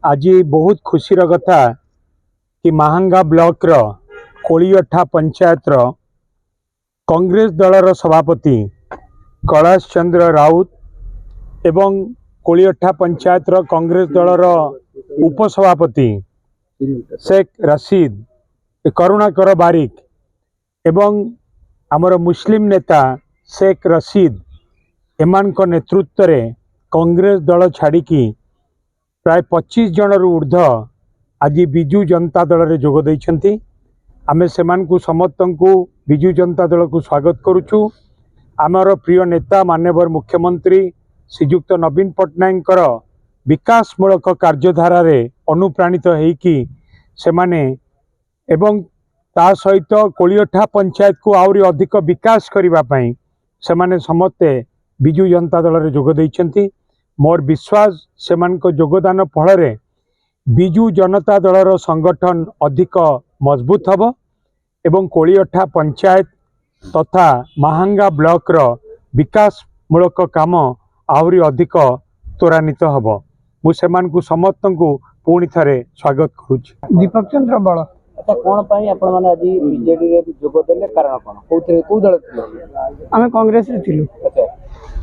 आज बहुत खुशी कथा कि महांगा ब्लॉक रो कोलियठा पंचायत रो कांग्रेस दलर सभापति कैलाश चंद्र राउत एवं कोलियठा पंचायत रो कांग्रेस दलर उपसभापति शेख रशीद करुणाकर बारिक एवं आमर मुस्लिम नेता शेख रशीद एमान को नेतृत्व में कांग्रेस दल छाड़ी प्राय 25 जन ऊर्ध आज बिजु जनता दल में जोग देइछंती। आमे सेमान को समस्त को बिजु जनता दल को स्वागत करुचु। आमर प्रिय नेता माननीय मुख्यमंत्री श्रीजुक्त नवीन पट्टनायक विकासमूलक कार्यधारा रे अनुप्राणित होइकी सेमाने एवं ता सहित कोलियठा पंचायत को आउरी अधिक विकास करिबा पई सेमाने समस्ते बिजु जनता दल में जोग देइछंती। मोर विश्वास सेमान को योगदान फल बिजु जनता दलर संगठन अधिक मजबूत हब एवं कोलियठा पंचायत तथा महांगा ब्लॉक रो विकासमूलक काम आहुरी अधिक त्वरान्वित हब। मु सेमान को समस्त को पुणी थरे स्वागत करुछि। दीपक चंद्र बड़। अच्छा कौन पाई आपण माने आज बीजेडी रे जोग देले कारण कोन को दल थिले? आमे कांग्रेस रे थिलु। अच्छा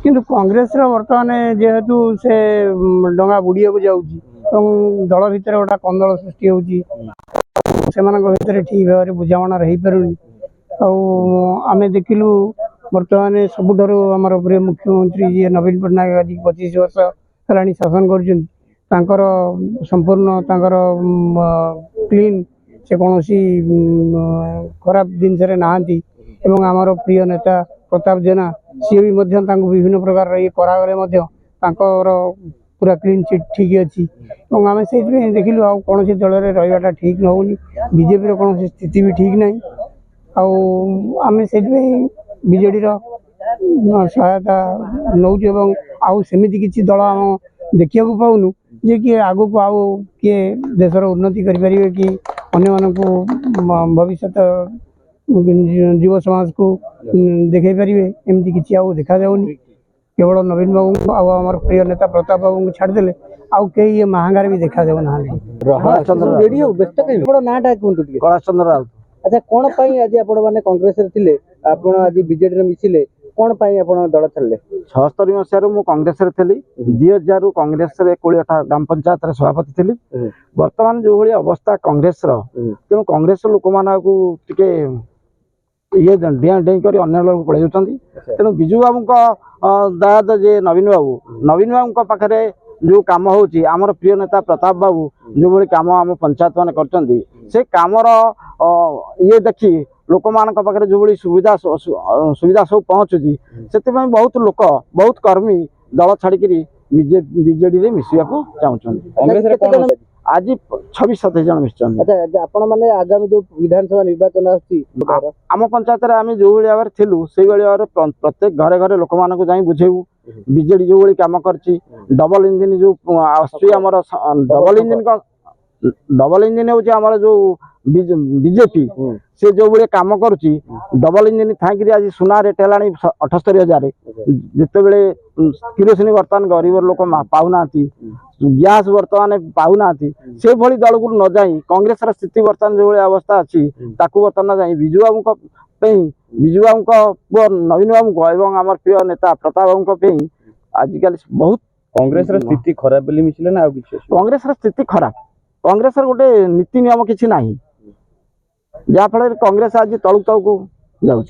किंतु कांग्रेस रो वर्तमान जेहेतु से डंगा बुड़िया को जाउची दल भितर गोटा कंदल सृष्टि होउची सेमानक भितर ठीक भाव बुझामणा रही पारुनी। आमे देखिलु वर्तमान सबुठारु आमर प्रिय मुख्यमंत्री जी नवीन पट्टनायक आज 25 वर्ष हेलानी शासन करछन। तांकर संपूर्ण तांकर क्लीन से कौन खराब जिनस नहांती एवं आमर प्रिय नेता प्रताप जेना सी भी विभिन्न प्रकार ये करागले पूरा क्लीन चिट ठीक अच्छी आम से देखिलु आ कौन दल में रहा ठीक न होनी बीजेपी कौन स्थिति भी ठीक ना आम से बीजेडी सहायता नौ आउ सेमती किसी दल आम देखा पाऊनु जे कि आगु को आउ किए देशर उन्नति करें कि अन्य मानक भविष्य युव समाज को देखे पारे एमती किसी आउ देखा जाऊनी। केवल नवीन बाबू आम प्रिय नेता प्रताप बाबू को छाड़देले आउ कई ये महांगार भी देखा जाऊ ना। कैलाश चंद्र राउत। अच्छा कौन पाई आज आपण माने कांग्रेस रे थिले आपण आज बीजेडी रे मिसिले कौन पाई आपण दल छल्ले? 76 मसीह मु कांग्रेस रे थली 2000 कांग्रेस रे कोलियठा ग्राम पंचायत रे सभापति थली। वर्तमान जो भली अवस्था कांग्रेस रो तेणु कांग्रेस लोक माना को टिके ये डिया डे कर अन्य लोग पड़े जाउछंती। तेणु बिजु बाबू दाद जे नवीन बाबू पाखरे जो काम होची आमर प्रिय नेता प्रताप बाबू जो भली काम आम पंचायत मान करछंती से कामर ये देखी लोक मान पाखे जो भली सुविधा सब पहुँचुची से बहुत लोक बहुत कर्मी दल छाड़ी बीजेडी रे मिसिया को चाहते। आज 26-27 जन मिशन। अच्छा आपण माने आगामी जो विधानसभा निर्वाचन आछि आम पंचायत रे आमे जो भली भाव थिलु से भली भाव प्रत्येक घरे घरे लोक मान को जाई बुझेबू बीजेडी जो भली काम करची डबल इंजन जो आछि हमर डबल इंजन होची हमर जो बीजेपी से जो बड़े काम करुची डबल इंजन थी आज सुना रेट है 78,000 जिते बड़े किरोसिनी बर्तमान गरीब लोक पाऊना गैस बर्तमान पाऊना से भली दल को न जाई कांग्रेस स्थिति बर्तमान जो अवस्था अच्छी बर्तमान जाई बिजु बाबू बिजु बाबू नवीन बाबू एवं आम प्रिय नेता प्रताप बाबू आजिकल बहुत कांग्रेस स्थिति खराब बोली मिसिले ना कांग्रेस स्थिति खराब कांग्रेस गोटे नीति नियम किसी ना जहाँफल कांग्रेस आज तलू तलू जाऊँ।